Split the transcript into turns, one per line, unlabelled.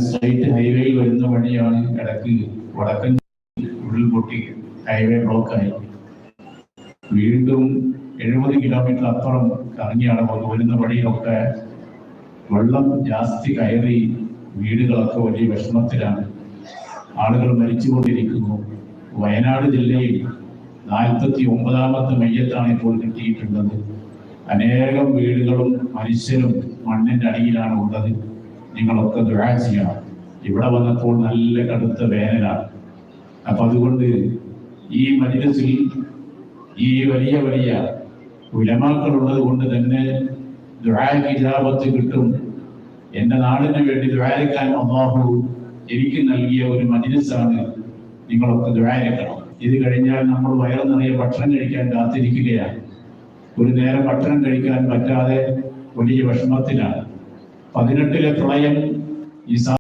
Straight ഹൈവേയിൽ വരുന്ന വഴിയാണ്. ഇടയ്ക്ക് വടക്കൻ ഉരുൾപൊട്ടി ഹൈവേ ബ്ലോക്കായി. വീണ്ടും 70 കിലോമീറ്റർ അപ്പുറം കറങ്ങിയാണ് വരുന്ന വഴിയിലൊക്കെ വെള്ളം ജാസ്തി കയറി വീടുകളൊക്കെ വലിയ വിഷമത്തിലാണ്. ആളുകൾ മരിച്ചുകൊണ്ടിരിക്കുന്നു. വയനാട് ജില്ലയിൽ 49ാമത്തെ മയ്യത്താണ് ഇപ്പോൾ കിട്ടിയിട്ടുള്ളത്. അനേകം വീടുകളും മനുഷ്യരും മണ്ണിന്റെ അടിയിലാണ് ഉള്ളത്. നിങ്ങളൊക്കെ ദുആ ചെയ്യണം. ഇവിടെ വന്നപ്പോൾ നല്ല കടുത്ത വേനലാണ്. അപ്പൊ അതുകൊണ്ട് ഈ മജ്‌ലിസിൽ ഈ വലിയ വലിയ ഉലമാക്കൾ ഉള്ളത് കൊണ്ട് തന്നെ ദുആക്ക് ഇജാബത്ത് കിട്ടും. എന്റെ നാടിന് വേണ്ടി ദുആക്കാൻ അല്ലാഹു എനിക്ക് നൽകിയ ഒരു മജ്‌ലിസാണ്. നിങ്ങളൊക്കെ ദുആക്കണം. ഇത് കഴിഞ്ഞാൽ നമ്മൾ വയറു നിറയെ ഭക്ഷണം കഴിക്കാൻ കാത്തിരിക്കുകയാണ്. ഒരു നേരം ഭക്ഷണം കഴിക്കാൻ പറ്റാതെ വലിയ വിഷമത്തിലാണ്. 18ലെ പ്രളയം ഈ